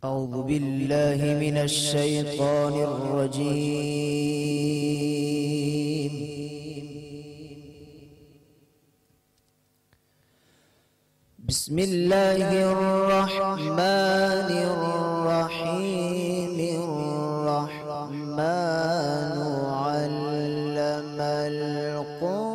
أعوذ بالله من الشيطان الرجيم. بسم الله الرحمن الرحيم. الرحمن علم القرآن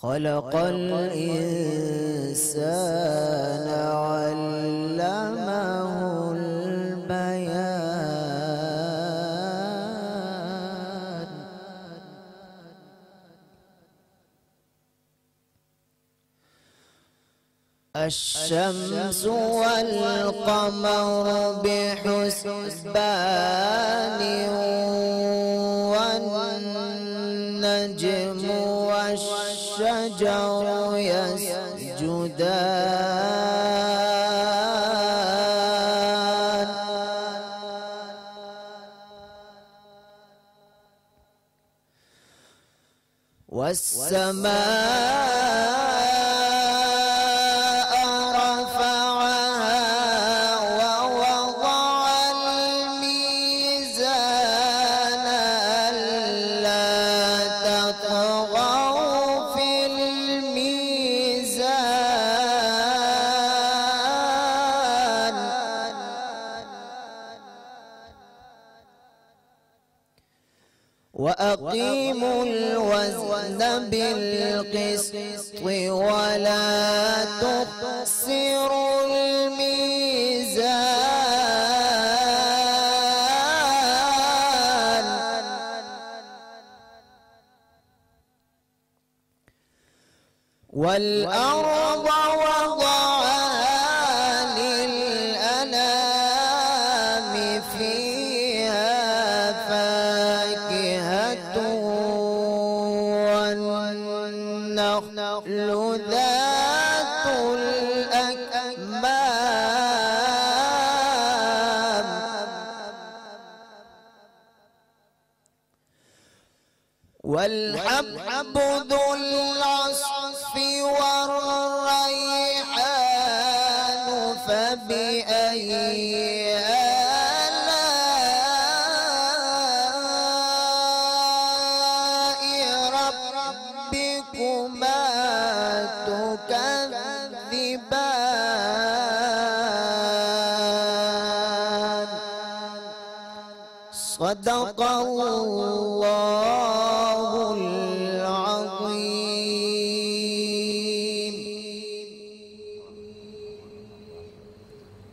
خلق الإنسان علمه البيان. الشمس والقمر بحسبان والنجم والشجر يسجدان. والسماء رفعها ووضع الميزان ألا تطغوا في الميزان. وأقيموا الوزن بالقسط ولا تخسروا الميزان. والأرض وضعها للأنام فيها فاكهة والنخل ذات الأكمام والحب ذو العصف والريحان فبأي آلاء ربكما تكذبان. صدق الله العظيم.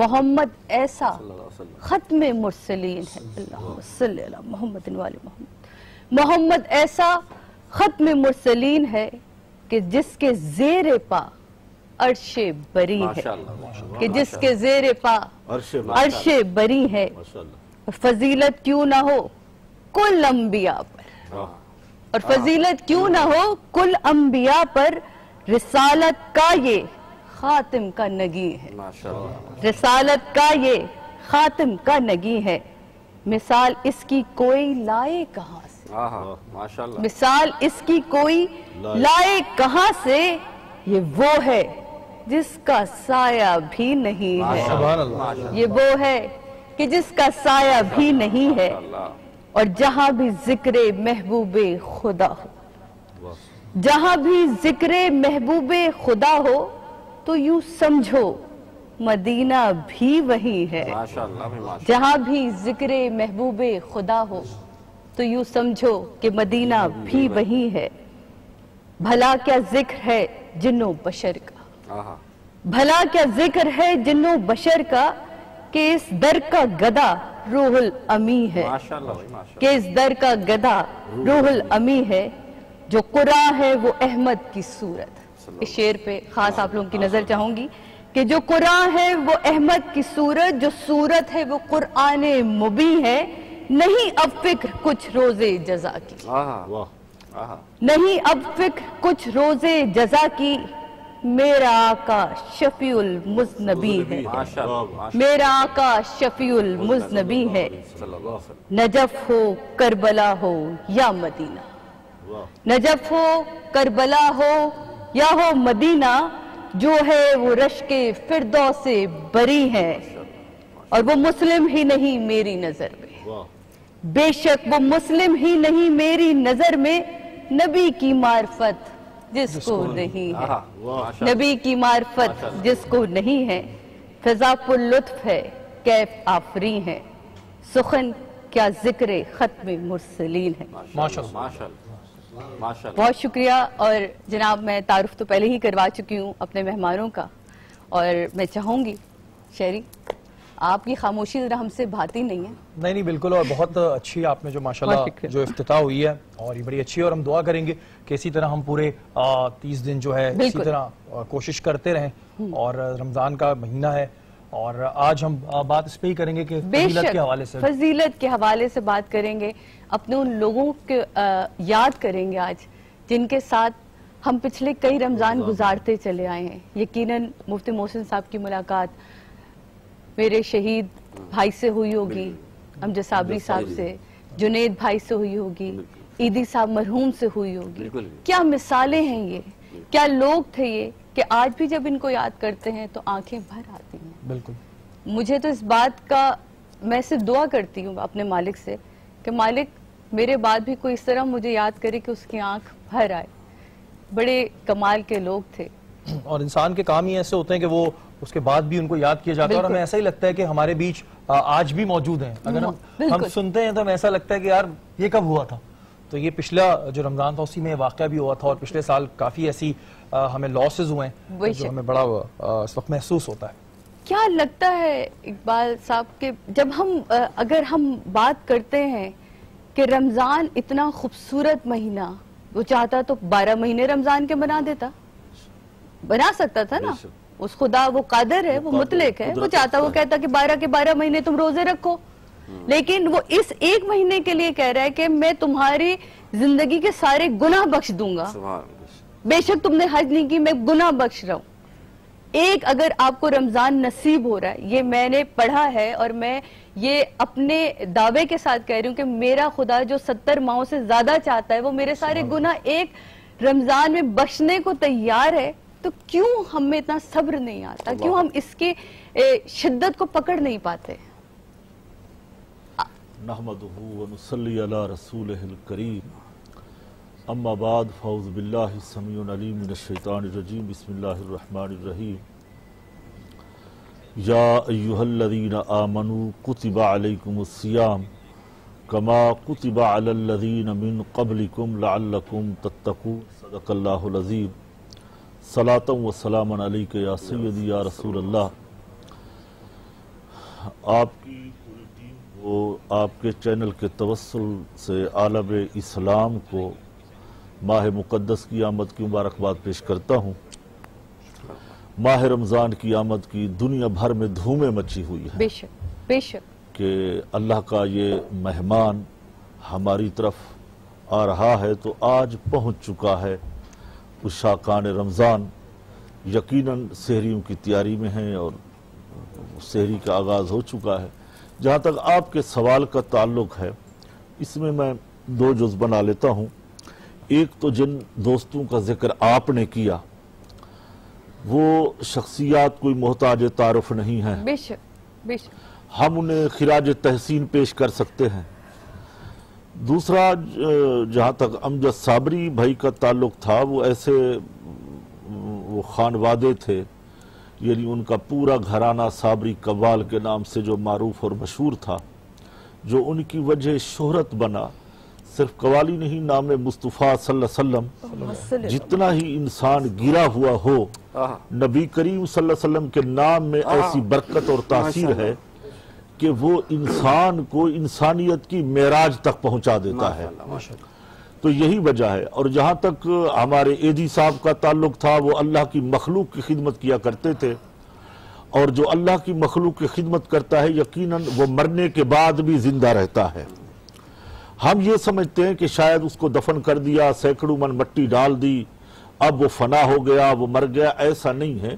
محمد ایسا ختم مرسلین ہے، اللہم صلی علی محمد وآل محمد، محمد ایسا ختم مرسلین ہے کہ جس کے زیر پا عرش بری ہے، کہ جس کے زیر پا عرش بری ہے، فضیلت کیوں نہ ہو کل انبیاء پر، اور فضیلت کیوں نہ ہو کل انبیاء پر، رسالت کا یہ خاتم کا نگی ہے، رسالت کا یہ خاتم کا نگی ہے، مثال اس کی کوئی لائے کہاں سے، مثال اس کی کوئی لائے کہاں سے، یہ وہ ہے جس کا سایہ بھی نہیں ہے، یہ وہ ہے کہ جس کا سایہ بھی نہیں ہے، اور جہاں بھی ذکر محبوب خدا ہو، جہاں بھی ذکر محبوب خدا ہو تو یوں سمجھو مدینہ بھی وہی ہے، جہاں بھی ذکر محبوب خدا ہو تو یوں سمجھو کہ مدینہ بھی وہی ہے، بھلا کیا ذکر ہے جن و بشر کا، بھلا کیا ذکر ہے جن و بشر کا، کہ اس در کا گدا روح الامی ہے، کہ اس در کا گدا روح الامی ہے، جو قرآن ہے وہ احمد کی صورت، اس شعر پہ خاص آپ لوگوں کی نظر چاہوں گی کہ جو قرآن ہے وہ احمد کی صورت، جو صورت ہے وہ قرآن مبین ہے، نہیں اب فکر کچھ روزے جزا کی، نہیں اب فکر کچھ روزے جزا کی، میرا آقا شفیع المذنبی ہے، میرا آقا شفیع المذنبی ہے، نجف ہو کربلا ہو یا مدینہ، نجف ہو کربلا ہو یا ہو مدینہ، جو ہے وہ رشک فردوس بری ہے، اور وہ مسلم ہی نہیں میری نظر میں، بے شک وہ مسلم ہی نہیں میری نظر میں، نبی کی معرفت جس کو نہیں ہے، نبی کی معرفت جس کو نہیں ہے، فضا پر لطف ہے کیف آفری ہے، سخن کیا ذکر ختم مرسلین ہے۔ بہت شکریہ، اور جناب میں تعارف تو پہلے ہی کروا چکی ہوں اپنے مہمانوں کا، اور میں چاہوں گی شہری آپ کی خاموشی ذرا ہم سے بھاتی نہیں ہے۔ نہیں بالکل، اور بہت اچھی آپ نے جو ماشاءاللہ جو افتتاح ہوئی ہے، اور یہ بڑی اچھی ہے، اور ہم دعا کریں گے کہ اسی طرح ہم پورے 30 دن جو ہے اسی طرح کوشش کرتے رہیں، اور رمضان کا مہینہ ہے، اور آج ہم بات اس پہ ہی کریں گے کہ فضیلت کے حوالے سے، فضیلت کے حوالے سے بات کریں گے، اپنے ان لوگوں کے یاد کریں گے آج جن کے ساتھ ہم پچھلے کئی رمضان گزارتے چلے آئے ہیں۔ یقیناً مفتی محسن صاحب کی ملاقات میرے شہید بھائی سے ہوئی ہوگی، امجد صابری صاحب سے، جنید بھائی سے ہوئی ہوگی، عیدی صاحب مرحوم سے ہوئی ہوگی، کیا مثالیں ہیں یہ، کیا لوگ تھے یہ کہ آج بھی جب ان کو یاد کرتے ہیں تو آنکھیں بھر آتی ہیں۔ بالکل، مجھے تو اس بات کا میں صرف دعا کرتی ہوں اپنے مالک سے کہ مالک میرے بعد بھی کوئی اس طرح مجھے یاد کرے کہ اس کی آنکھ بھر آئے۔ بڑے کمال کے لوگ تھے، اور انسان کے کام ہی ایسے ہوتے ہیں کہ وہ اس کے بعد بھی ان کو یاد کیا جاتا ہے، اور ہمیں ایسا ہی لگتا ہے کہ ہمارے بیچ آج بھی موجود ہیں۔ اگر ہم سنتے ہیں تو ہمیں ایسا لگتا ہے کہ یار یہ کب ہوا تھا، تو یہ پچھلا جو رمضان تھا اسی میں واقعہ بھی ہوا تھا، اور پچھلے سال کافی ایسی ہمیں لاسز ہوئے ہیں جو ہمیں بڑا اس وقت محسوس ہوتا ہے۔ کیا لگتا ہے اقبال صاحب کہ جب اگر ہم بات کرتے ہیں کہ رمضان اتنا خوبصورت مہینہ، وہ چاہتا تو 12 مہینے رمضان کے بنا دیتا، بنا سکتا تھا نا، اس خدا وہ قادر ہے، وہ مطلق ہے، وہ چاہتا وہ کہتا کہ 12 کے 12 مہینے تم روزے رکھو، لیکن وہ اس ایک مہینے کے لیے کہہ رہا ہے کہ میں تمہاری زندگی کے سارے گناہ بخش دوں گا، بے شک تم نے حج نہیں کی، میں گناہ بخش رہا ہوں۔ ایک اگر آپ کو رمضان نصیب ہو رہا ہے، یہ میں نے پڑھا ہے، اور میں یہ اپنے دعوے کے ساتھ کہہ رہی ہوں کہ میرا خدا جو 70 ماہوں سے زیادہ چاہتا ہے، وہ میرے سارے گناہ ایک رمضان میں بخشنے کو تیار ہے، تو کیوں ہم میں اتنا صبر نہیں آتا، کیوں ہم اس کی شدت کو پکڑ نہیں پاتے؟ نحمدہ ونصلی علی رسولہ الکریم، اما بعد، فاعوذ باللہ السمیع العلیم من الشیطان الرجیم، بسم اللہ الرحمن الرحیم۔ یا ایہا الذین آمنوا کتب علیکم الصیام کما کتب علی الذین من قبلکم لعلکم تتقون، صدق اللہ العظیم۔ صلاۃ و سلام علیک یا سیدی یا رسول اللہ۔ آپ کی پوری ٹیم کو آپ کے چینل کے توسل سے عالم اسلام کو ماہ مقدس کی آمد کی مبارکباد پیش کرتا ہوں۔ ماہ رمضان کی آمد کی دنیا بھر میں دھومیں مچی ہوئی ہے، بے شک بے شک، کہ اللہ کا یہ مہمان ہماری طرف آ رہا ہے تو آج پہنچ چکا ہے عشاقان رمضان۔ یقیناً سحریوں کی تیاری میں ہیں اور سحری کا آغاز ہو چکا ہے۔ جہاں تک آپ کے سوال کا تعلق ہے، اس میں دو جز بنا لیتا ہوں۔ ایک تو جن دوستوں کا ذکر آپ نے کیا وہ شخصیات کوئی محتاج تعارف نہیں ہیں، بے شک بے شک، ہم انہیں خراج تحسین پیش کر سکتے ہیں۔ دوسرا، جہاں تک امجد صابری بھائی کا تعلق تھا، وہ ایسے وہ خانوادے تھے، یعنی ان کا پورا گھرانہ صابری قوال کے نام سے جو معروف اور مشہور تھا، جو ان کی وجہ شہرت بنا۔ صرف قوالی نہیں، نام مصطفیٰ صلی اللہ علیہ وسلم جتنا ہی انسان گرا ہوا ہو، نبی کریم صلی اللہ علیہ وسلم کے نام میں ایسی برکت اور تاثیر ہے کہ وہ انسان کو انسانیت کی معراج تک پہنچا دیتا ہے۔ تو یہی وجہ ہے۔ اور جہاں تک ہمارے ایدی صاحب کا تعلق تھا، وہ اللہ کی مخلوق کی خدمت کیا کرتے تھے، اور جو اللہ کی مخلوق کی خدمت کرتا ہے یقیناً وہ مرنے کے بعد بھی زندہ رہتا ہے۔ ہم یہ سمجھتے ہیں کہ شاید اس کو دفن کر دیا، سینکڑوں من مٹی ڈال دی، اب وہ فنا ہو گیا، وہ مر گیا، ایسا نہیں ہے۔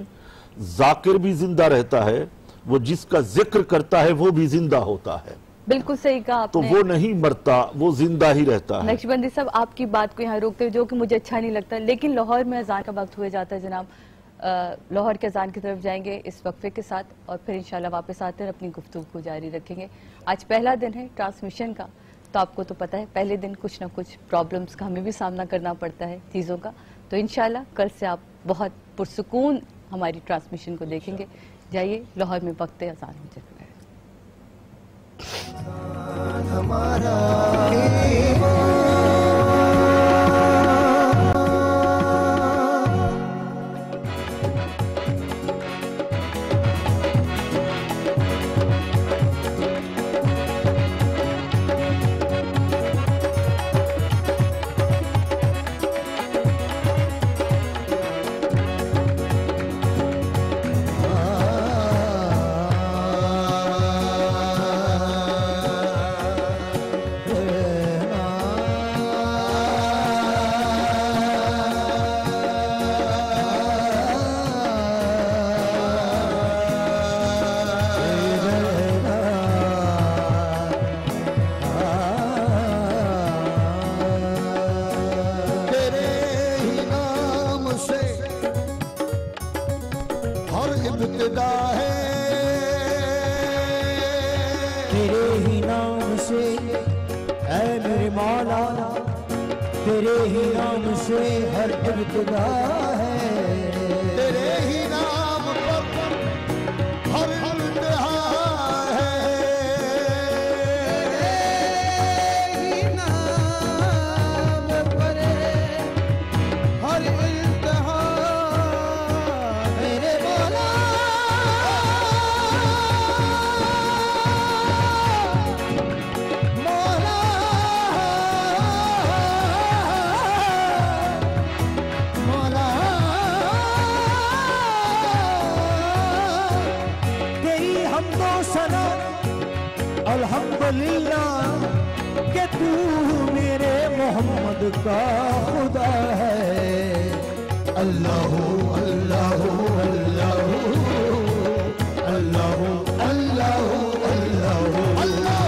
ذاکر بھی زندہ رہتا ہے، وہ جس کا ذکر کرتا ہے وہ بھی زندہ ہوتا ہے۔ بالکل صحیح کہا آپ تو نے۔ وہ نہیں مرتا، وہ زندہ ہی رہتا ہے۔ نقشبندی صاحب، آپ کی بات کو یہاں روکتے ہوئے، جو کہ مجھے اچھا نہیں لگتا، لیکن لاہور میں اذان کا وقت ہوئے جاتا ہے جناب۔ لاہور کے اذان کی طرف جائیں گے اس وقفے کے ساتھ، اور پھر انشاءاللہ واپس آتے ہیں اپنی گفتگو کو جاری رکھیں گے۔ آج پہلا دن ہے ٹرانسمیشن کا، تو آپ کو تو پتہ ہے پہلے دن کچھ نہ کچھ پرابلمز کا ہمیں بھی سامنا کرنا پڑتا ہے، چیزوں کا۔ تو انشاءاللہ کل سے آپ بہت پرسکون ہماری ٹرانسمیشن کو دیکھیں گے۔ جائیے، لاہور میں وقت اذان ہو چکا ہے۔ تیرے ہی نام سے ہر ابتدا ہے، تیرے ہی نام پر ہر انتہا ہے، تیرے ہی نام پر ہر انتہا میرے مولا، الحمدللہ کہ تو میرے محمد کا خدا ہے۔ اللہ اللہ اللہ اللہ اللہ اللہ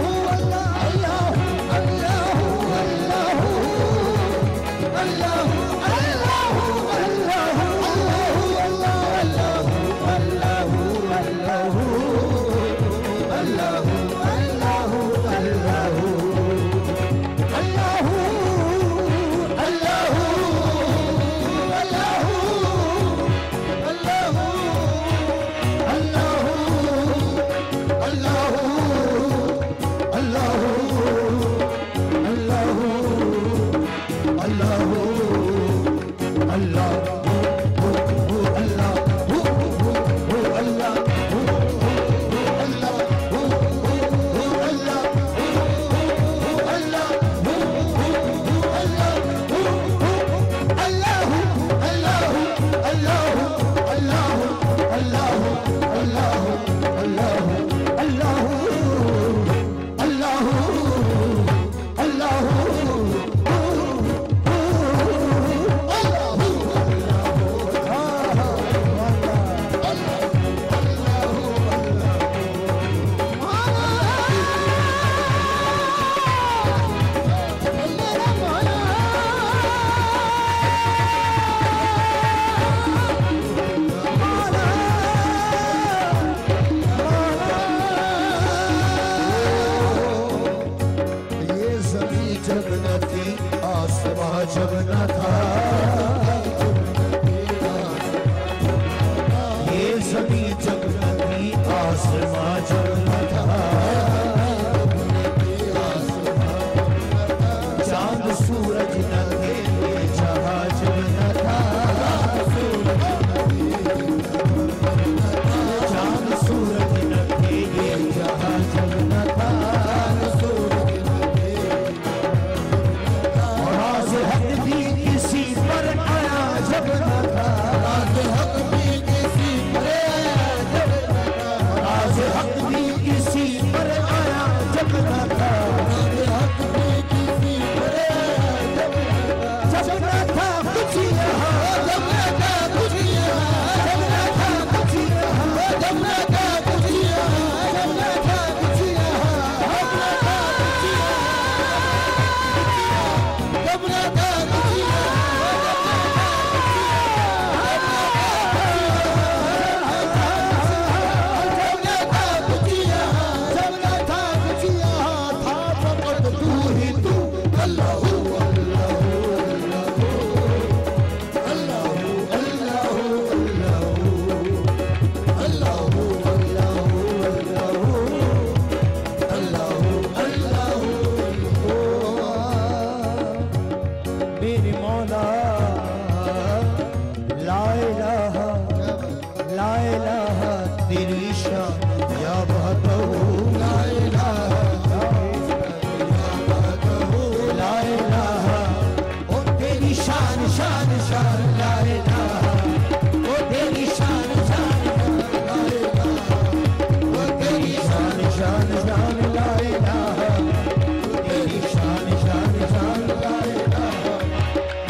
مولا لا الہ لا الہ تیری شان یا بہتو لا الہ لا الہ او تیری شان شان شان لا الہ او تیری شان شان لا الہ او تیری شان شان شان لا الہ او تیری شان شان شان لا الہ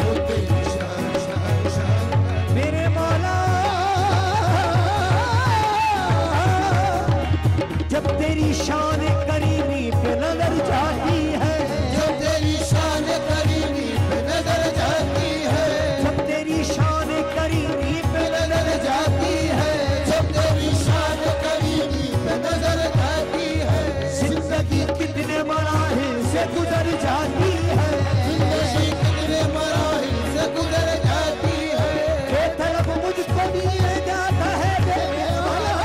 او تیری شان شان شان میرے مولا جب تیری شان کریمی پہ نظر جاتی ہے جب تیری شان کریمی پہ نظر جاتی ہے جب تیری شان کریمی پہ نظر جاتی ہے جب تیری شان کریمی پہ نظر جاتی ہے زندگی کتنے مراحل سے گزر جاتی ہے زندگی کتنے مراحل سے گزر جاتی ہے بے طلب مجھ کو دیے جاتا ہے دینے والا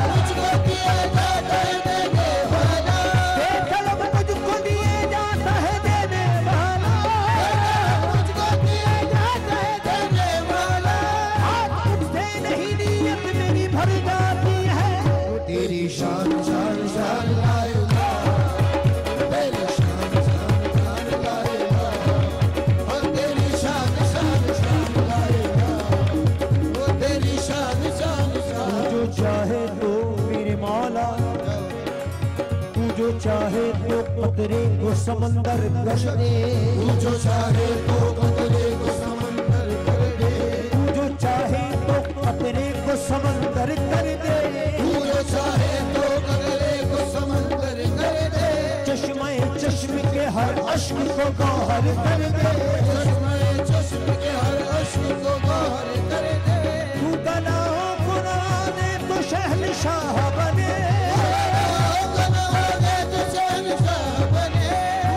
مجھ کو دیے جاتا ہے دینے والا بے طلب مجھ کو دیے جاتا ہے دینے والا مجھ کو دیے جاتا ہے دینے والا آج مجھ سے نہیں نیت میری بھر جاتی ہے تیری شان شان شان لا الہ تیری شان شان شان لا الہ اور تیری شان شان شان لا الہ وہ تیری شان شان شان جو چاہے تو میرے مولا تو جو چاہے تو قطرے کو سمندر کر دے تو جو چاہے تو قطرے کو سمندر کر دے تو جو چاہے تو قطرے کو سمندر کر دے تو جو چاہے تو قطرے کو سمندر کر دے چشمہ چشم کے ہر اشک کو گوہر کر دے چشمہ چشم کے ہر اشک کو گوہر کر دے تو بلاؤ گناہ دے تو شہنشاہ بنے گناہ دے تو شہنشاہ بنے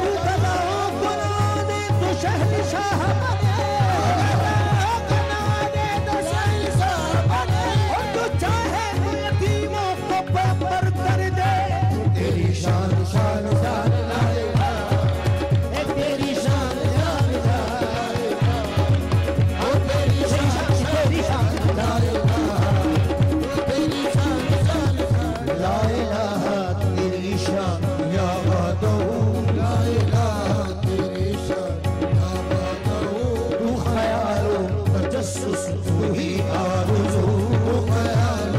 تو بلاؤ گناہ دے تو شہنشاہ بنے گناہ دے تو شہنشاہ بنے اور تو چاہے تو یتیموں کو پر کر دے تیری شان شان شان لا الہ اے تیری شان شان شان لا الہ او تیری شان لا الہ او تیری شان شان شان لا الہ تیری شان یا وحدہ لا الہ تیری شان یا وحدہ تو خیال و تجسس تو ہی آرزو تو خیال و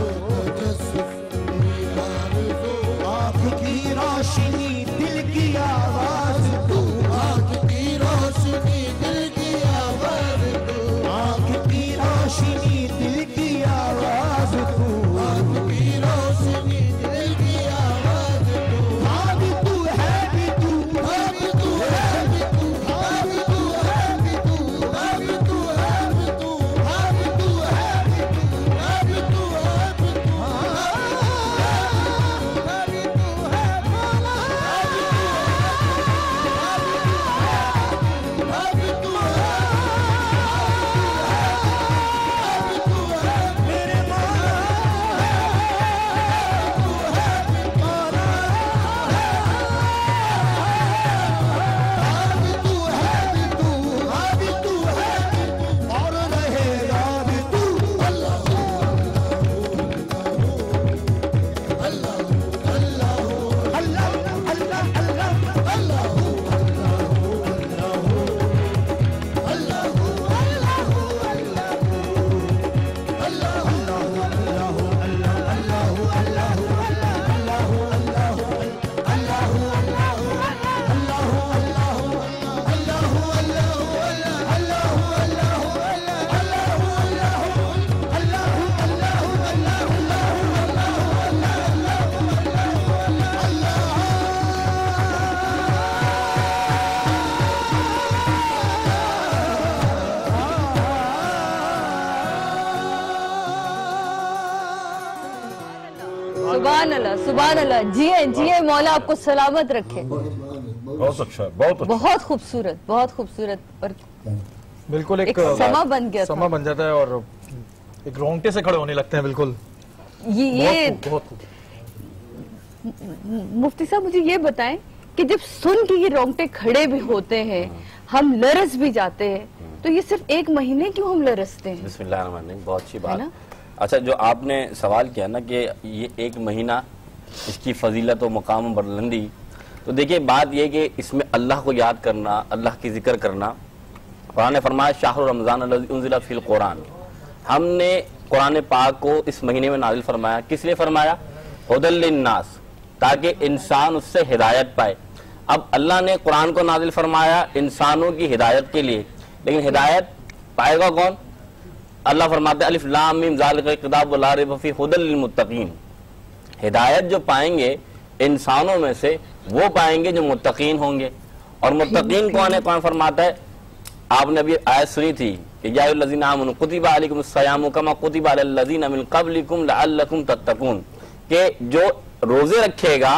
تجسس تو ہی آرزو آنکھ کی روشنی دل کی آواز تو آنکھ کی روشنی دل کی آواز تو آنکھ کی روشنی دل کی آواز تو آنکھ کی روشنی دل کی آواز تو ہاں بھی تو ہے بھی تو ہاں بھی تو ہے بھی تو ہاں بھی تو ہے بھی تو ہاں بھی تو ہے بھی تو ہاں بھی تو ہے بھی تو ہاں بھی تو ہے بھی تو ہاں بھی تو ہے مولا ہاں بھی تو ہے میرے مولا ہاں بھی تو ہے بھی تو ہاں بھی تو ہے اور رہے گا بھی تو اللہ اللہ اللہ اللہ اللہ اللہ سبحان اللہ سبحان اللہ. جیے جیے مولا آپ کو سلامت رکھے. بہت اچھا بہت اچھا بہت خوبصورت بہت خوبصورت. اور بالکل ایک سما بن گیا سما بن جاتا ہے اور ایک رونگٹے سے کھڑے ہونے لگتے ہیں. بالکل یہ بہت خوب. مفتی صاحب مجھے یہ بتائیں کہ جب سن کے یہ رونگٹے کھڑے بھی ہوتے ہیں، ہم لرز بھی جاتے ہیں، تو یہ صرف ایک مہینے کیوں ہم لرزتے ہیں؟ بسم اللہ الرحمن الرحیم، بہت اچھی بات۔ اچھا، جو آپ نے سوال کیا نا کہ یہ ایک مہینہ اس کی فضیلت و مقام و بلندی، تو دیکھیں بات یہ کہ اس میں اللہ کو یاد کرنا، اللہ کی ذکر کرنا۔ قرآن نے فرمایا شہر رمضان الذی انزل فی القرآن، ہم نے قرآن پاک کو اس مہینے میں نازل فرمایا۔ کس لیے فرمایا؟ ہدی للناس، تاکہ انسان اس سے ہدایت پائے۔ اب اللہ نے قرآن کو نازل فرمایا انسانوں کی ہدایت کے لیے، لیکن ہدایت پائے گا کون؟ اللہ فرماتے الف لام میم ذالک الکتاب لا ریب فیہ ھدی للمتقین، ہدایت جو پائیں گے انسانوں میں سے وہ پائیں گے جو متقین ہوں گے۔ اور متقین کون ہے؟ قرآن فرماتا ہے، آپ نے ابھی آیت سنی تھی کہ یا الذین آمنوا کتب علیکم الصیام کما کتب علی الذین من قبلکم لعلکم تتقون، کہ جو روزے رکھے گا،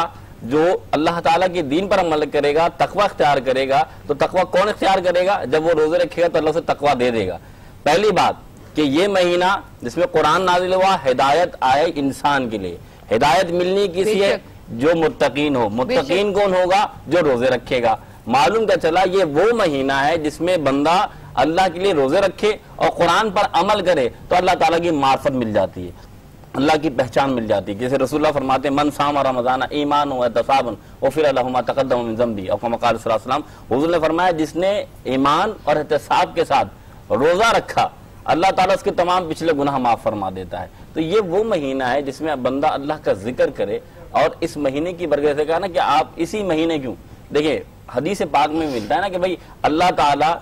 جو اللہ تعالیٰ کے دین پر عمل کرے گا، تقوی اختیار کرے گا، تو تقوی کون اختیار کرے گا؟ جب وہ روزے رکھے گا تو اللہ سے تقوی دے دے گا۔ پہلی بات کہ یہ مہینہ جس میں قرآن نازل ہوا، ہدایت آئے انسان کے لیے۔ ہدایت ملنی کسی ہے؟ جو متقین ہو۔ متقین کون ہوگا؟ جو روزے رکھے گا۔ معلوم کیا چلا؟ یہ وہ مہینہ ہے جس میں بندہ اللہ کے لیے روزے رکھے اور قرآن پر عمل کرے تو اللہ تعالیٰ کی معرفت مل جاتی ہے، اللہ کی پہچان مل جاتی ہے۔ جیسے رسول اللہ فرماتے ہیں من صام رمضان ایمانا واحتسابا غفر له ما تقدم من ذنبه، اور کما قال صلی اللہ علیہ وسلم، حضور نے فرمایا جس نے ایمان اور احتساب کے ساتھ روزہ رکھا، اللہ تعالیٰ اس کے تمام پچھلے گناہ معاف فرما دیتا ہے۔ تو یہ وہ مہینہ ہے جس میں بندہ اللہ کا ذکر کرے، اور اس مہینے کی برکت سے کہا نا کہ آپ اسی مہینے کیوں، دیکھیں حدیث پاک میں ملتا ہے نا کہ بھائی اللہ تعالیٰ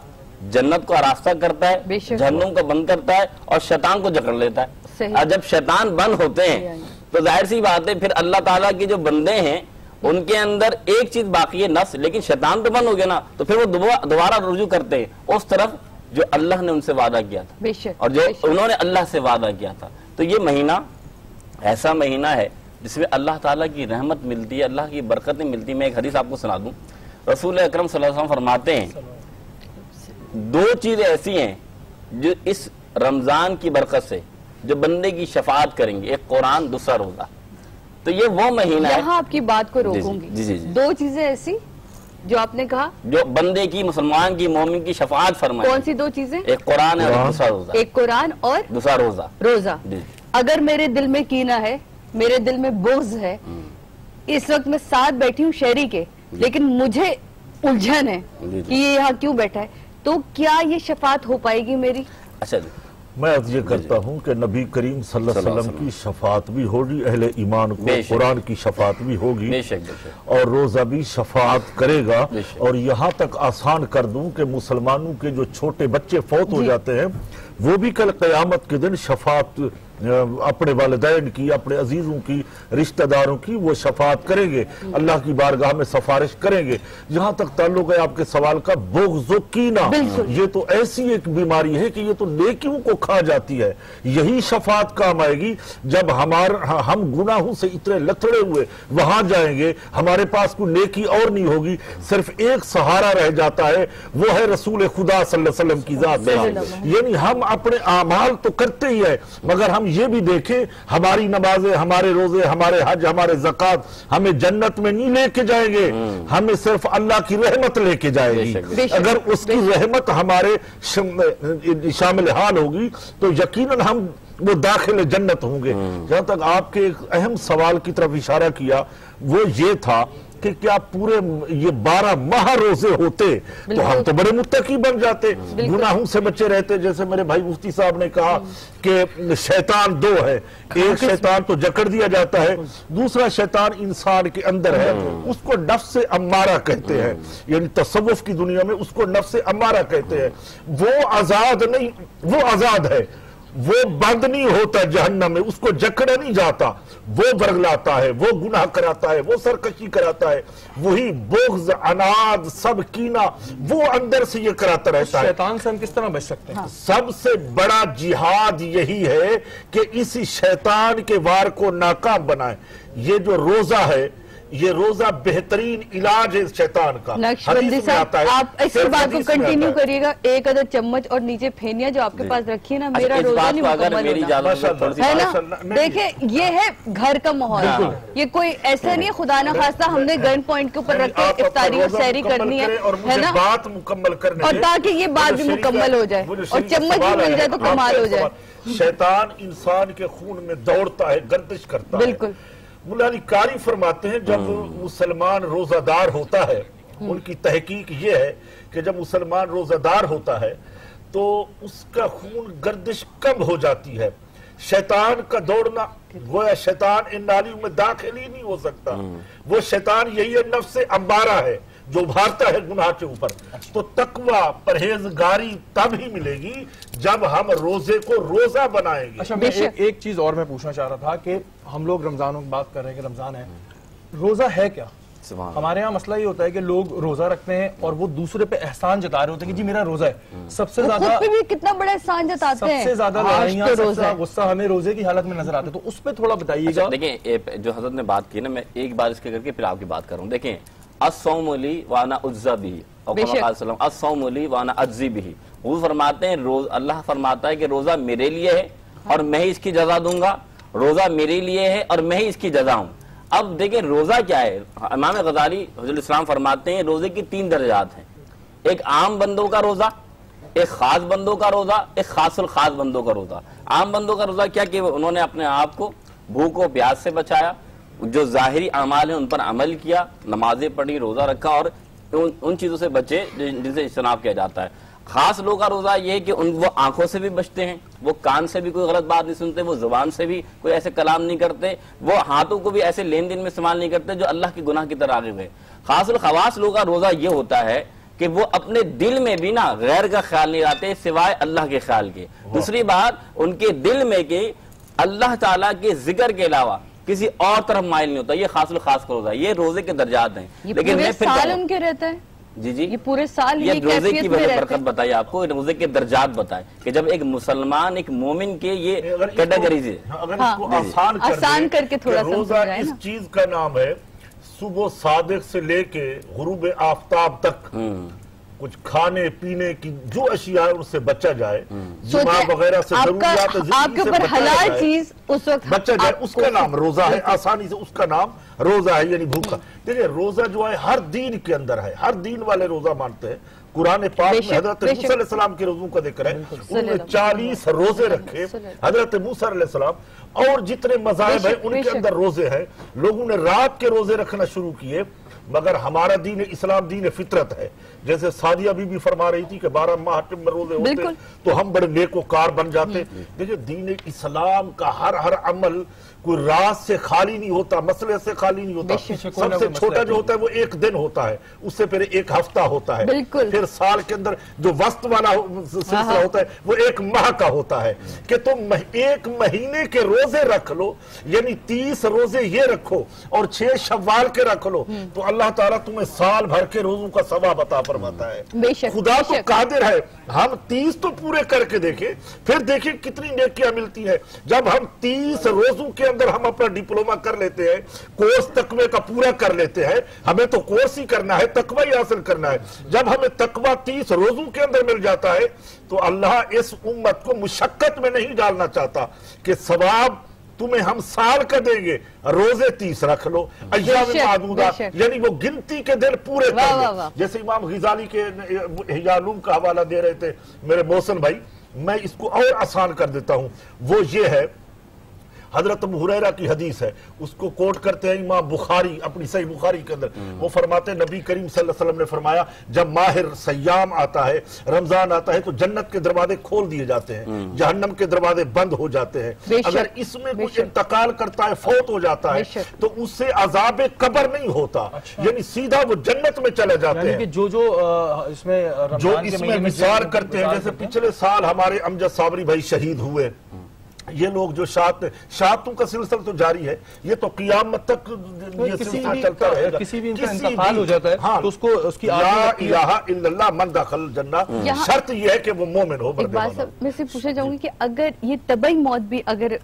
جنت کو آراستہ کرتا ہے، جہنم کو بند کرتا ہے، اور شیطان کو جکڑ لیتا ہے۔ اور جب شیطان بند ہوتے ہیں تو ظاہر سی بات ہے پھر اللہ تعالیٰ کے جو بندے ہیں ان کے اندر ایک چیز باقی ہے، نفس، لیکن شیطان تو بند ہو گیا نا، تو پھر وہ دوبارہ رجوع کرتے ہیں اس طرف جو اللہ نے ان سے وعدہ کیا تھا اور جو انہوں نے اللہ سے وعدہ کیا تھا۔ تو یہ مہینہ ایسا مہینہ ہے جس میں اللہ تعالیٰ کی رحمت ملتی ہے، اللہ کی برکتیں ملتی ہیں۔ میں ایک حدیث آپ کو سنا دوں، رسول اکرم صلی اللہ علیہ وسلم فرماتے ہیں دو چیزیں ایسی ہیں جو اس رمضان کی برکت سے جو بندے کی شفاعت کریں گے، ایک قرآن، دوسرا روزہ۔ تو یہ وہ مہینہ ہے۔ یہاں آپ کی بات کو روکوں گی، دو چیزیں ایسی جو آپ نے کہا جو بندے کی، مسلمان کی، مومن کی شفاعت فرمائے۔ کون سی دو چیزیں؟ ایک قرآن اور دوسرا روزہ۔ ایک قرآن اور دوسرا روزہ۔ اگر میرے دل میں کینہ ہے، میرے دل میں بغض ہے، اس وقت میں ساتھ بیٹھی ہوں شہری کے، لیکن مجھے الجھن ہے کہ یہ یہاں کیوں بیٹھا ہے، تو کیا یہ شفاعت ہو پائے گی میری؟ اچھا جی، میں عرض یہ کرتا ہوں کہ نبی کریم صلی اللہ علیہ وسلم کی شفاعت بھی ہوگی، اہل ایمان کو قرآن کی شفاعت بھی ہوگی، اور روزہ بھی شفاعت کرے گا۔ اور یہاں تک آسان کر دوں کہ مسلمانوں کے جو چھوٹے بچے فوت ہو جاتے ہیں وہ بھی کل قیامت کے دن شفاعت اپنے والدین کی، اپنے عزیزوں کی، رشتہ داروں کی وہ شفاعت کریں گے، اللہ کی بارگاہ میں سفارش کریں گے۔ جہاں تک تعلق ہے آپ کے سوال کا، بغض و کینہ، یہ تو ایسی ایک بیماری ہے کہ یہ تو نیکیوں کو کھا جاتی ہے۔ یہی شفاعت کام آئے گی جب ہم گناہوں سے اتنے لتڑے ہوئے وہاں جائیں گے، ہمارے پاس کوئی نیکی اور نہیں ہوگی، صرف ایک سہارا رہ جاتا ہے، وہ ہے رسول خدا صلی اللہ علیہ وسلم کی ذات۔ یعنی ہم اپنے اعمال تو کرتے ہی ہیں، مگر ہم یہ بھی دیکھیں ہماری نمازیں، ہمارے روزے، ہمارے حج، ہمارے زکوٰۃ ہمیں جنت میں نہیں لے کے جائیں گے، ہمیں صرف اللہ کی رحمت لے کے جائے گی۔ اگر اس کی رحمت ہمارے شامل حال ہوگی تو یقیناً ہم وہ داخل جنت ہوں گے۔ جہاں تک آپ کے ایک اہم سوال کی طرف اشارہ کیا وہ یہ تھا کہ کیا پورے یہ 12 ماہ روزے ہوتے تو ہم تو بڑے متقی بن جاتے، گناہوں سے بچے رہتے۔ جیسے میرے بھائی مفتی صاحب نے کہا کہ شیطان دو ہے، ایک شیطان تو جکڑ دیا جاتا ہے، دوسرا شیطان انسان کے اندر ہے، اس کو نفس امارہ کہتے ہیں، یعنی تصوف کی دنیا میں اس کو نفس امارہ کہتے ہیں۔ وہ آزاد نہیں، وہ آزاد ہے، وہ بند نہیں ہوتا جہنم میں، اس کو جکڑا نہیں جاتا، وہ برگلاتا ہے، وہ گناہ کراتا ہے، وہ سرکشی کراتا ہے، وہی بغض، عناد، سب کینہ وہ اندر سے یہ کراتا رہتا ہے۔ شیطان سے ہم کس طرح بچ سکتے ہیں؟ سب سے بڑا جہاد یہی ہے کہ اسی شیطان کے وار کو ناکام بنائے۔ یہ جو روزہ ہے یہ روزہ بہترین علاج ہے شیطان کا. نقشبندی صاحب آپ اس بات کو کنٹینیو کریے گا. ایک ادھر چمچ اور نیچے پھینیاں جو آپ کے پاس رکھی ہے نا, میرا روزہ نہیں مکمل ہوتا ہے نا. دیکھیں یہ ہے گھر کا ماحول, یہ کوئی ایسا نہیں خدا نہ خواستہ ہم نے گن پوائنٹ کے اوپر رکھ کے افطاری اور سحری کرنی ہے نا, بات مکمل کرنے اور تاکہ یہ بات بھی مکمل ہو جائے اور چمچ بھی مل جائے تو کمال ہو جائے. شیطان انسان کے خون میں دوڑتا ہے, گردش کرتا ہے. بالکل. مولا علی قاری فرماتے ہیں جب مسلمان روزہ دار ہوتا ہے, ان کی تحقیق یہ ہے کہ جب مسلمان روزہ دار ہوتا ہے تو اس کا خون گردش کم ہو جاتی ہے. شیطان کا دوڑنا, گویا شیطان ان نالیوں میں داخل ہی نہیں ہو سکتا. وہ شیطان یہی ہے, نفس امبارہ ہے جو ابھارتا ہے گناہ کے اوپر. تو تقوی پرہیزگاری تب ہی ملے گی جب ہم روزے کو روزہ بنائیں گے. اچھا میں ایک چیز اور میں پوچھنا چاہ رہا تھا کہ ہم لوگ رمضانوں کی بات کر رہے ہیں کہ رمضان ہے, روزہ ہے کیا؟ ہمارے ہاں مسئلہ یہ ہوتا ہے کہ لوگ روزہ رکھتے ہیں اور وہ دوسرے پہ احسان جتا رہے ہوتے ہیں کہ جی میرا روزہ ہے. سب سے زیادہ خود پہ بھی کتنا بڑا احسان جتاتے ہیں, سب سے زیادہ لڑائیاں, سب سے زیادہ غصہ ہمیں روزے کی حالت میں نظر آتا ہے. تو اس پہ تھوڑا بتائیے گا. دیکھیں جو حضرت نے بات کی نا, میں ایک بار اس کے کر کے پھر آپ کی بات کروں. دیکھیں الصوم لی وانا اجزا بھی, الصوم لی وانا اجزی بھی. وہ فرماتے ہیں اللہ فرماتا ہے کہ روزہ میرے لیے ہے اور میں ہی اس کی جزا دوں گا, روزہ میرے لیے ہے اور میں ہی اس کی جزا ہوں. اب دیکھیں روزہ کیا ہے, امام غزالی حضرت الاسلام فرماتے ہیں روزے کی 3 درجات ہیں. ایک عام بندوں کا روزہ, ایک خاص بندوں کا روزہ, ایک خاص الخاص بندوں کا روزہ. عام بندوں کا روزہ کیا کہ انہوں نے اپنے آپ کو بھوک و پیاس سے بچایا, جو ظاہری اعمال ہیں ان پر عمل کیا, نمازیں پڑھی, روزہ رکھا اور ان چیزوں سے بچے جن سے اجتناب کیا جاتا ہے. خاص لوگوں کا روزہ یہ کہ وہ آنکھوں سے بھی بچتے ہیں, وہ کان سے بھی کوئی غلط بات نہیں سنتے, وہ زبان سے بھی کوئی ایسے کلام نہیں کرتے, وہ ہاتھوں کو بھی ایسے لین دین میں استعمال نہیں کرتے جو اللہ کی گناہ کی طرح راغب ہے. خاص الخواص لوگوں کا روزہ یہ ہوتا ہے کہ وہ اپنے دل میں بھی نا غیر کا خیال نہیں رہتے سوائے اللہ کے خیال کے. دوسری بات, ان کے دل میں کہ اللہ تعالیٰ کے ذکر کے علاوہ کسی اور طرف مائل نہیں ہوتا. یہ خاص الخاص کا روزہ, یہ روزے کے درجات ہیں. لیکن میں سال ان کے رہتا ہے جی جی یہ پورے سال یہ روزے کی برکت بتائی آپ کو, روزے کے درجات بتائے کہ جب ایک مسلمان ایک مومن کے یہ کیٹیگریز ہے. اگر اس کو آسان کر کے تھوڑا روزہ اس چیز کا نام ہے صبح صادق سے لے کے غروب آفتاب تک کچھ کھانے پینے کی جو اشیاء ان سے بچا جائے, جماع وغیرہ سے ضروریات آپ کے اوپر حلال چیز اس وقت بچا جائے, اس کا نام روزہ ہے. آسانی سے اس کا نام روزہ ہے, یعنی بھوکا. دیکھیں روزہ جو ہے ہر دین کے اندر ہے, ہر دین والے روزہ مانتے ہیں. قرآن پاک میں حضرت موسیٰ علیہ السلام کے روزوں کا ذکر ہے, ان میں 40 روزے رکھے حضرت موسیٰ علیہ السلام. اور جتنے مذاہب ہیں ان کے اندر روزے ہیں. لوگوں نے رات کے روزے رکھنا شروع کیے, مگر ہمارا دین اسلام دین فطرت ہے. جیسے سعدیہ بی بی فرما رہی تھی کہ 12 ماہ میں روزے ہوتے تو ہم بڑے نیکوکار بن جاتے. دیکھیں دین اسلام کا ہر عمل کوئی رات سے خالی نہیں ہوتا, مسئلے سے خالی نہیں ہوتا. سب سے چھوٹا جو ہوتا ہے وہ 1 دن ہوتا ہے, اس سے پھر 1 ہفتہ ہوتا ہے, پھر سال کے اندر جو وسط والا سلسلہ ہوتا ہے وہ 1 ماہ کا ہوتا ہے. کہ تم 1 مہینے کے روزے رکھ لو, یعنی 30 روزے یہ رکھو اور 6 شوال کے رکھ لو, تو اللہ تعالیٰ تمہیں سال بھر کے روزوں کا ثواب عطا فرماتا ہے. خدا تو قادر ہے, ہم 30 تو پورے کر کے دیکھیں, پھر دیکھیں کتنی نیکیاں ملتی ہیں. جب ہم 30 روزوں کے اندر ہم اپنا ڈپلوما کر لیتے ہیں, کورس تقوی کا پورا کر لیتے ہیں, ہمیں تو کورس ہی کرنا ہے, تقوی ہی حاصل کرنا ہے. جب ہمیں تقوی 30 روزوں کے اندر مل جاتا ہے تو اللہ اس امت کو مشقت میں نہیں ڈالنا چاہتا کہ ثواب تمہیں ہم سال کا دیں گے, روزے 30 رکھ لو, ایام معدودات یعنی وہ گنتی کے دن پورے کر لو. جیسے امام غزالی کے احیاء علوم کا حوالہ دے رہے تھے میرے محسن بھائی, میں اس کو اور آسان کر دیتا ہوں. وہ یہ ہے, حضرت ابو ہریرہ کی حدیث ہے, اس کو کوٹ کرتے ہیں امام بخاری اپنی صحیح بخاری کے اندر. وہ فرماتے ہیں نبی کریم صلی اللہ علیہ وسلم نے فرمایا جب ماہ سیام آتا ہے, رمضان آتا ہے, تو جنت کے دروازے کھول دیے جاتے ہیں, جہنم کے دروازے بند ہو جاتے ہیں. اگر اس میں کوئی انتقال کرتا ہے, فوت ہو جاتا ہے, تو اس سے عذاب قبر نہیں ہوتا, یعنی سیدھا وہ جنت میں چلے جاتے ہیں. جو اس میں وصال کرتے ہیں, جیسے پچھلے سال ہمارے امجد صابری بھائی شہید ہوئے, یہ لوگ جو شہادتوں کا سلسلہ تو جاری ہے, یہ تو قیامت تک یہ سلسلہ چلتا رہے گا. کسی بھی انسان انتقال ہو جاتا ہے تو اس کی لا الہ الا اللہ من دخل الجنہ, شرط یہ ہے کہ وہ مومن ہو. ایک بات میں سے پوچھنا چاہوں گی کہ اگر یہ طبعی موت بھی اگر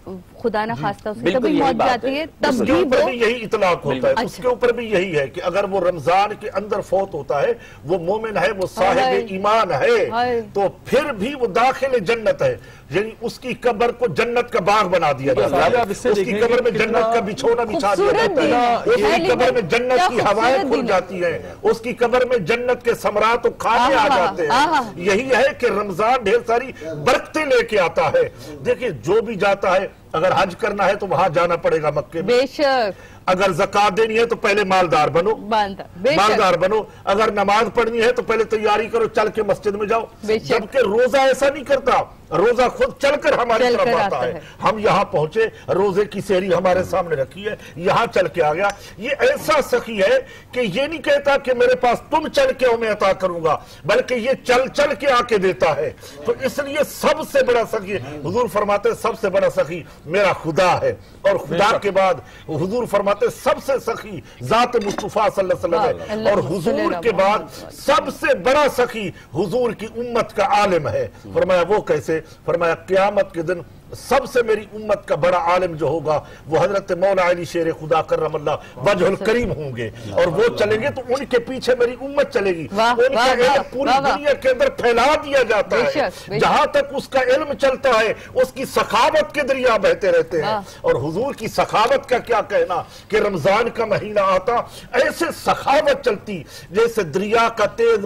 خدا نہ خواستہ اس کی بالکل کبھی یہی موت بات جاتی ہے۔ ہے تب اس کے بھی اوپر وہ بھی یہی اطلاق ہوتا ہے، اس کے اوپر بھی یہی ہے کہ اگر وہ رمضان کے اندر فوت ہوتا ہے، وہ مومن ہے، وہ صاحب ایمان ہے، تو پھر بھی وہ داخل جنت ہے، یعنی اس کی قبر کو جنت کا باغ بنا دیا جاتا ہے، اس کی قبر میں جنت کا بچھونا بچھا دیا جاتا ہے، اس کی قبر میں جنت کی ہوائیں کھل جاتی ہیں، اس کی قبر میں جنت کے ثمرات و کھانے آ جاتے ہیں۔ یہی ہے کہ رمضان ڈھیر ساری برکتیں لے کے آتا ہے۔ دیکھیں جو بھی جاتا ہے، اگر حج کرنا ہے تو وہاں جانا پڑے گا مکے میں، بے شک اگر زکات دینی ہے تو پہلے مالدار بنو، مالدار بنو، اگر نماز پڑھنی ہے تو پہلے تیاری کرو، چل کے مسجد میں جاؤ، جبکہ روزہ ایسا نہیں کرتا، روزہ خود چل کر ہماری طرف آتا ہے۔ ہم یہاں پہنچے، روزے کی سحری ہمارے سامنے رکھی ہے، یہاں چل کے آ گیا۔ یہ ایسا سخی ہے کہ یہ نہیں کہتا کہ میرے پاس تم چل کے ہو میں عطا کروں گا، بلکہ یہ چل چل کے آ کے دیتا ہے۔ تو اس لیے سب سے بڑا سخی ہے، حضور فرماتے ہیں سب سے بڑا سخی میرا خدا ہے، اور خدا کے بعد حضور فرماتے ہیں سب سے سخی ذات مصطفیٰ صلی اللہ علیہ وسلم ہے، اور حضور کے بعد سب سے بڑا سخی حضور کی امت کا عالم ہے۔ فرمایا وہ کیسے؟ فرمایا قیامت کے دن سب سے میری امت کا بڑا عالم جو ہوگا وہ حضرت مولا علی شیر خدا کرم اللہ وجہ الکریم ہوں گے، اور وہ چلیں گے تو ان کے پیچھے میری امت چلے گی۔ ان کا علم پوری دنیا کے اندر پھیلا دیا جاتا ہے، جہاں تک اس کا علم چلتا ہے اس کی سخاوت کے دریا بہتے رہتے ہیں۔ اور حضور کی سخاوت کا کیا کہنا کہ رمضان کا مہینہ آتا ایسے سخاوت چلتی جیسے دریا کا تیز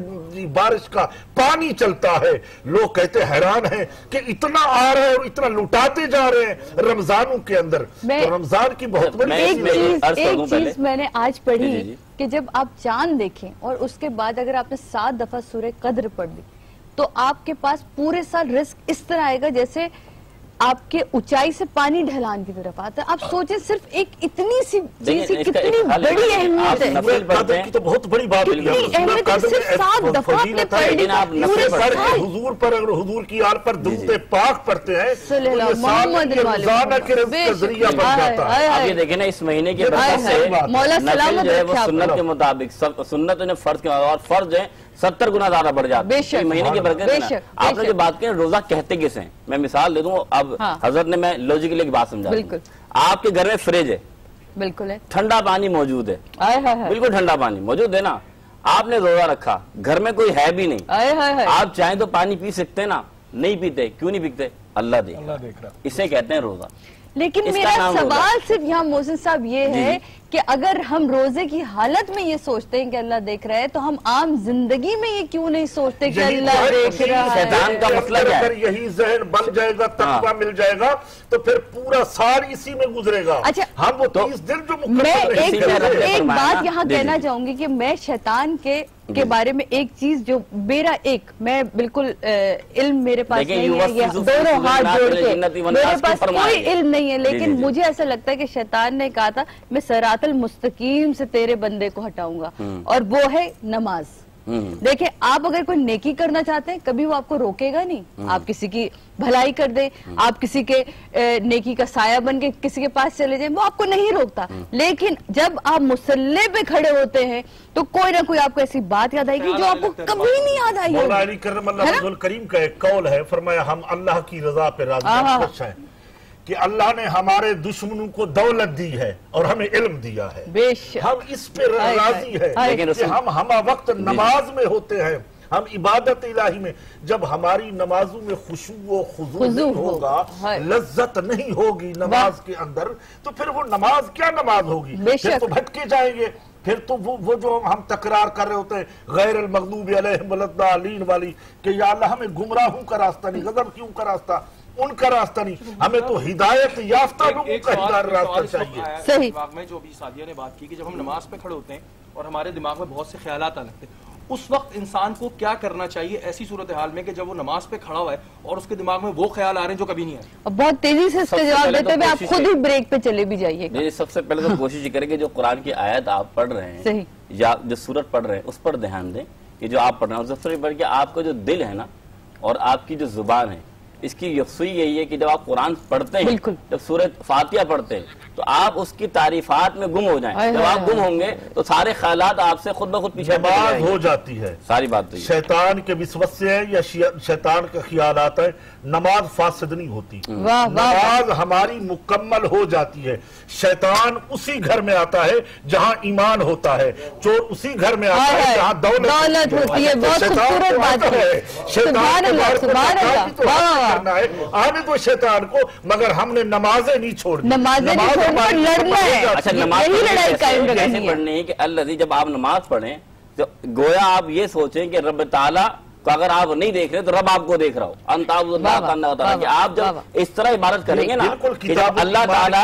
بارش کا پانی چلتا ہے۔ لوگ کہتے حیران ہیں کہ اتنا آ رہا ہے اور اتنا لٹاتے جا رہے ہیں رمضانوں کے اندر۔ تو رمضان کی بہت بڑی ایک چیز میں نے آج پڑھی کہ جب آپ چاند دیکھیں اور اس کے بعد اگر آپ نے 7 دفعہ سورہ قدر پڑھ لی تو آپ کے پاس پورے سال رزق اس طرح آئے گا جیسے آپ کے اونچائی سے پانی ڈھلان کی طرف آتا ہے۔ آپ سوچیں صرف ایک اتنی سی چیز کتنی بڑی اہمیت ہے، قدر کی تو بہت بڑی بات ہے۔ صرف 7 دفعہ آپ نے پڑھ لی پورے سال۔ حضور پر اگر حضور کی آل پر درود پاک پڑھتے ہیں صلی اللہ محمد روزانہ کے رزق کا ذریعہ بن جاتا ہے۔ اب یہ دیکھیں نا اس مہینے کے برکت سے نفل جو ہے وہ سنت کے مطابق سنت نے فرض کے اور فرض جو ہے 70 گنا زیادہ بڑھ جاتا ہے مہینے کی برکت ہے۔ آپ نے جو بات کی روزہ کہتے کسے ہیں، میں مثال دے دوں، اب حضرت نے میں لوجیکلی ایک بات سمجھا دوں۔ آپ کے گھر میں فریج ہے، بالکل ہے، ٹھنڈا پانی موجود ہے، بالکل ٹھنڈا پانی موجود ہے نا، آپ نے روزہ رکھا، گھر میں کوئی ہے بھی نہیں، آپ چاہیں تو پانی پی سکتے نا، نہیں پیتے، کیوں نہیں پیتے؟ اللہ دیکھ رہا، اسے کہتے ہیں روزہ۔ لیکن میرا سوال صرف یہاں محسن صاحب یہ ہے کہ اگر ہم روزے کی حالت میں یہ سوچتے ہیں کہ اللہ دیکھ رہا ہے تو ہم عام زندگی میں یہ کیوں نہیں سوچتے کہ اللہ دیکھ رہا ہے؟ شیطان کا مسئلہ کیا ہے؟ اگر یہی ذہن بن جائے گا، تقویٰ مل جائے گا تو پھر پورا سال اسی میں گزرے گا۔ اچھا ہم وہ 30 دن جو میں ایک بات یہاں کہنا چاہوں گی کہ میں شیطان کے بارے میں ایک چیز جو میرا میں بالکل علم میرے پاس نہیں ہے، یہ دونوں ہاتھ جوڑ کے میرے پاس کوئی علم نہیں ہے، لیکن مجھے ایسا لگتا ہے کہ شیطان نے کہا تھا میں صراط المستقیم سے تیرے بندے کو ہٹاؤں گا، اور وہ ہے نماز۔ دیکھیں آپ اگر کوئی نیکی کرنا چاہتے ہیں کبھی وہ آپ کو روکے گا نہیں، آپ کسی کی بھلائی کر دیں، آپ کسی کے نیکی کا سایہ بن کے کسی کے پاس چلے جائیں، وہ آپ کو نہیں روکتا، لیکن جب آپ مصلی پہ کھڑے ہوتے ہیں تو کوئی نہ کوئی آپ کو ایسی بات یاد آئے گی جو آپ کو کبھی نہیں یاد آئی ہوگی۔ مولا علی کرم اللہ وجہ الکریم کا ایک قول ہے، فرمایا ہم اللہ کی رضا پہ راضی خوش ہیں کہ اللہ نے ہمارے دشمنوں کو دولت دی ہے اور ہمیں علم دیا ہے، ہم اس پہ راضی ہیں کہ ہم ہمہ وقت نماز میں ہوتے ہیں، ہم عبادت الہی میں، جب ہماری نمازوں میں خشوع و خضوع نہیں ہوگا، لذت نہیں ہوگی نماز کے اندر، تو پھر وہ نماز کیا نماز ہوگی؟ پھر تو بھٹکے جائیں گے، پھر تو وہ جو ہم تکرار کر رہے ہوتے ہیں غیر المغضوب علیہم ولا الضالین والی کہ یا اللہ ہمیں گمراہوں کا راستہ نہیں، غضب کیوں کا راستہ، ان کا راستہ نہیں، ہمیں تو ہدایت یافتہ لوگوں کا ہدایت راستہ چاہیے۔ صحیح دماغ میں جو ابھی سعدیہ نے بات کی کہ جب ہم نماز پہ کھڑے ہوتے ہیں اور ہمارے دماغ میں بہت سے خیالات آ لگتے ہیں، اس وقت انسان کو کیا کرنا چاہیے ایسی صورتحال میں کہ جب وہ نماز پہ کھڑا ہوا ہے اور اس کے دماغ میں وہ خیال آ رہے ہیں جو کبھی نہیں آئے؟ بہت تیزی سے اس کا جواب دیتے ہوئے آپ خود ہی بریک پہ چلے بھی جائیے گا۔ سب سے پہلے تو کوشش کریں کہ جو قرآن کی آیت آپ پڑھ رہے ہیں یا جو سورت پڑھ رہے ہیں اس پر دھیان دیں کہ جو آپ پڑھ رہے ہیں، سب سے بڑھ کے آپ کا جو دل ہے نا اور آپ کی جو زبان ہے اس کی یکسوئی یہی ہے کہ جب آپ قرآن پڑھتے ہیں، جب سورۃ فاتحہ پڑھتے ہیں تو آپ اس کی تعریفات میں گم ہو جائیں. جب آپ گم ہوں گے تو سارے خیالات آپ سے خود بخود پیچھے نماز ہو جاتی ہے. ساری بات شیطان کے وسوسے سے ہے یا شیطان کے خیالات ہیں، نماز فاسد نہیں ہوتی. نماز ہماری مکمل ہو جاتی ہے. شیطان اسی گھر میں آتا ہے جہاں ایمان ہوتا ہے، چور اسی گھر میں آتا ہے جہاں دولت ہوتی ہے. بہت خوبصورت بات ہے. شیطان کے بارے میں تو کرنا ہے آنے تو شیطان کو، مگر ہم نے نمازیں نہیں چھوڑنی. اچھا نماز کیسے پڑھنی ہے کہ اللہ جب آپ نماز پڑھیں تو گویا آپ یہ سوچیں کہ رب تعالیٰ کو اگر آپ نہیں دیکھ رہے تو رب آپ کو دیکھ رہا ہو. کہ آپ جب اس طرح عبادت کریں گے نا کہ جب اللہ تعالیٰ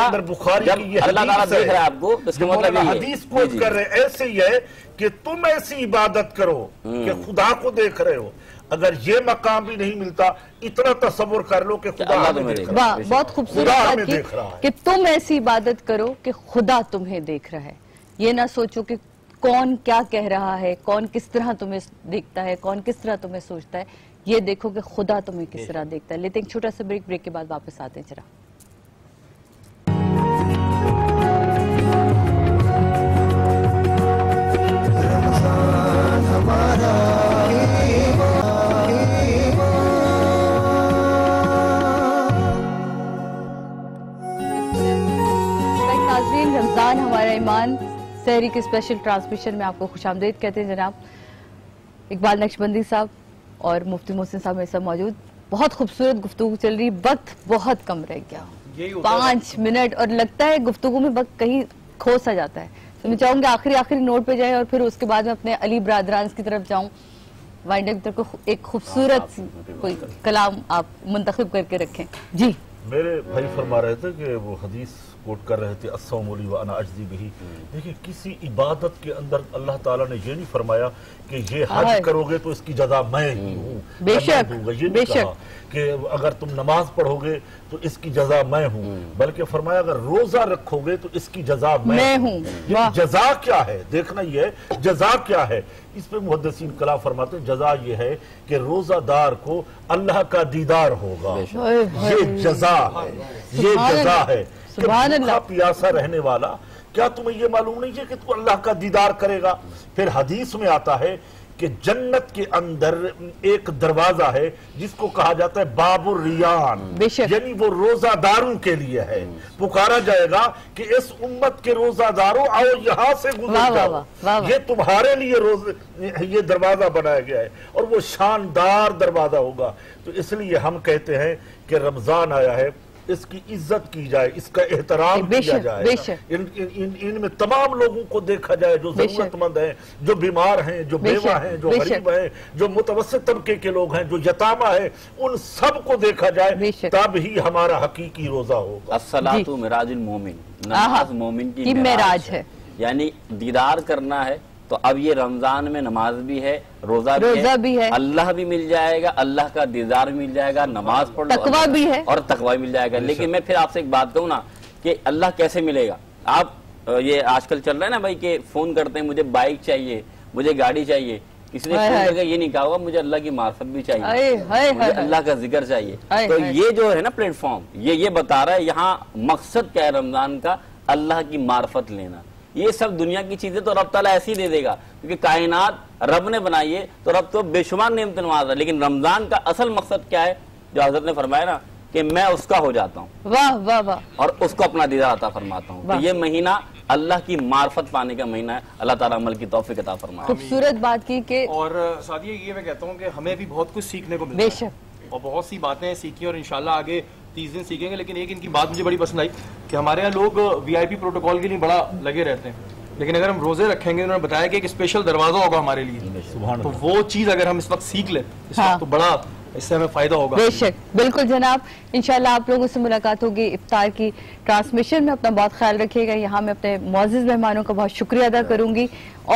دیکھ رہا ہے آپ کو، اس کا مطلب حدیث کوٹ کر رہے ایسے ہی ہے کہ تم ایسی عبادت کرو کہ خدا کو دیکھ رہے ہو. اگر یہ مقام بھی نہیں ملتا اتنا تصور کر لو کہ خدا ہمیں دیکھ رہا ہے. بہت خوبصورت بات کہ تم ایسی عبادت کرو کہ خدا تمہیں دیکھ رہا ہے. یہ نہ سوچو کہ کون کیا کہہ رہا ہے، کون کس طرح تمہیں دیکھتا ہے، کون کس طرح تمہیں سوچتا ہے. یہ دیکھو کہ خدا تمہیں کس طرح دیکھتا ہے. لیتے ایک چھوٹا سا بریک کے بعد واپس آتے ہیں. چرا رمضان ہمارا ایمان سحری کے اسپیشل ٹرانسمیشن میں آپ کو خوش آمدید کہتے ہیں. جناب اقبال نقشبندی صاحب اور مفتی محسن صاحب میرے ساتھ موجود. بہت خوبصورت گفتگو چل رہی، وقت بہت کم رہ گیا، 5 منٹ، اور لگتا ہے گفتگو میں وقت کہیں کھو سا جاتا ہے. تو میں چاہوں گی آخری نوٹ پہ جائیں اور پھر اس کے بعد میں اپنے علی برادران کی طرف جاؤں. وائنڈ اپ کی طرف ایک خوبصورت کوئی کلام آپ منتخب کر کے رکھیں. جی میرے بھائی فرما رہے تھے کہ وہ حدیث کوٹ کر رہے تھے الصوم لی وانا اجزی بہ. دیکھیں کسی عبادت کے اندر اللہ تعالیٰ نے یہ نہیں فرمایا کہ یہ حج کرو گے تو اس کی جزا میں ہی ہوں، بے شک یہ نہیں کہا کہ اگر تم نماز پڑھو گے تو اس کی جزا میں ہوں، بلکہ فرمایا اگر روزہ رکھو گے تو اس کی جزا میں ہوں. جزا کیا ہے دیکھنا یہ ہے، جزا کیا ہے. اس پہ محدثین کلام فرماتے ہیں جزا یہ ہے کہ روزہ دار کو اللہ کا دیدار ہوگا. یہ جزا ہے، یہ جزا ہے. بھوکا پیاسا رہنے والا، کیا تمہیں یہ معلوم نہیں ہے کہ تو اللہ کا دیدار کرے گا؟ پھر حدیث میں آتا ہے کہ جنت کے اندر ایک دروازہ ہے جس کو کہا جاتا ہے باب الریان، یعنی وہ روزہ داروں کے لیے ہے. پکارا جائے گا کہ اس امت کے روزہ داروں آؤ یہاں سے گزر جاؤ، یہ تمہارے لیے یہ دروازہ بنایا گیا ہے، اور وہ شاندار دروازہ ہوگا. تو اس لیے ہم کہتے ہیں کہ رمضان آیا ہے، اس کی عزت کی جائے، اس کا احترام کیا جائے، ان میں تمام لوگوں کو دیکھا جائے جو ضرورت مند ہیں، جو بیمار ہیں، جو بیوہ ہیں، جو غریب ہیں، جو متوسط طبقے کے لوگ ہیں، جو یتامہ ہیں، ان سب کو دیکھا جائے، تب ہی ہمارا حقیقی روزہ ہوگا. الصلاۃ معراج المومن، نماز مومن کی معراج ہے، یعنی دیدار کرنا ہے. تو اب یہ رمضان میں نماز بھی ہے، روزہ بھی ہے، اللہ بھی مل جائے گا، اللہ کا دیدار بھی مل جائے گا، نماز پڑھ لو تقویٰ بھی ہے اور تقویٰ بھی مل جائے گا. لیکن میں پھر آپ سے ایک بات کہوں نا کہ اللہ کیسے ملے گا. آپ یہ آج کل چل رہا ہے نا بھائی کہ فون کرتے ہیں مجھے بائک چاہیے، مجھے گاڑی چاہیے. کسی نے فون کر کے یہ نہیں کہا ہوگا مجھے اللہ کی معرفت بھی چاہیے، مجھے اللہ کا ذکر چاہیے. تو یہ جو ہے نا پلیٹ فارم یہ بتا رہا ہے یہاں مقصد کیا ہے رمضان کا، اللہ کی معرفت لینا. یہ سب دنیا کی چیزیں تو رب تعالیٰ ایسی دے دے گا کیونکہ کائنات رب نے بنائی ہے تو رب تو بے شمار نعمتیں نوازا. لیکن رمضان کا اصل مقصد کیا ہے جو حضرت نے فرمایا نا کہ میں اس کا ہو جاتا ہوں، واہ واہ واہ، اور اس کو اپنا دیدار عطا فرماتا ہوں. تو یہ مہینہ اللہ کی معرفت پانے کا مہینہ ہے. اللہ تعالیٰ عمل کی توفیق عطا فرمائے. خوبصورت بات کی کہ اور سعدیہ یہ میں کہتا ہوں کہ ہمیں بھی بہت کچھ سیکھنے کو ملتا ہے، بے شک، اور بہت سی باتیں سیکھی اور انشاءاللہ آگے 30 دن سیکھیں گے. لیکن ایک ان کی بات مجھے بڑی پسند آئی کہ ہمارے یہاں لوگ VIP پروٹوکول کے لیے بڑا لگے رہتے ہیں، لیکن اگر ہم روزے رکھیں گے، انہوں نے بتایا کہ ایک اسپیشل دروازہ ہوگا ہمارے لیے، تو وہ چیز اگر ہم اس وقت سیکھ لیں اس وقت تو بڑا اس سے ہمیں فائدہ ہوگا. بے شک، بالکل جناب. انشاءاللہ آپ لوگوں سے ملاقات ہوگی افطار کی ٹرانسمیشن میں. اپنا بہت خیال رکھیے گا. یہاں میں اپنے معزز مہمانوں کا بہت شکریہ ادا کروں گی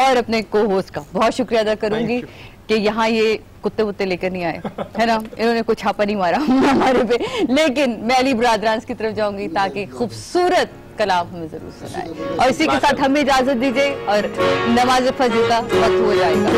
اور اپنے کو ہوسٹ کا بہت شکریہ ادا کروں گی کہ یہاں یہ کتے وتے لے کر نہیں آئے ہے نا، انہوں نے کوئی چھاپا نہیں مارا ہمارے پہ. لیکن میں علی برادران کی طرف جاؤں گی تاکہ خوبصورت کلام ہمیں ضرور سنائے. اور اسی کے ساتھ ہمیں اجازت دیجیے اور نماز فجر کا وقت ہو جائے گا.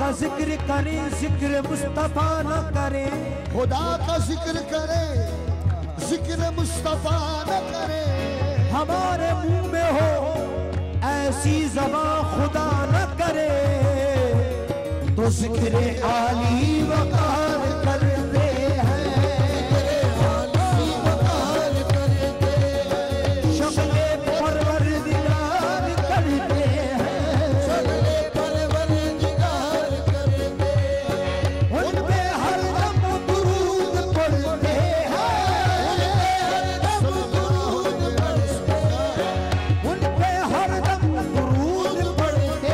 کا ذکر کریں ذکر مصطفیٰ نہ کریں خدا کا ذکر کرے ذکر مصطفیٰ نہ کرے ہمارے منہ میں ہو ایسی زبان خدا نہ کرے تو ذکر عالی وقار کرتے ہیں شکل پروردگار کرتے ہیں ان پہ ہر دم درود پڑھتے ان پہ ہر دم درود پڑھتے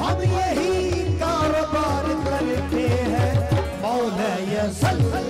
ہم یہی کاروبار کرتے ہیں مولا صلی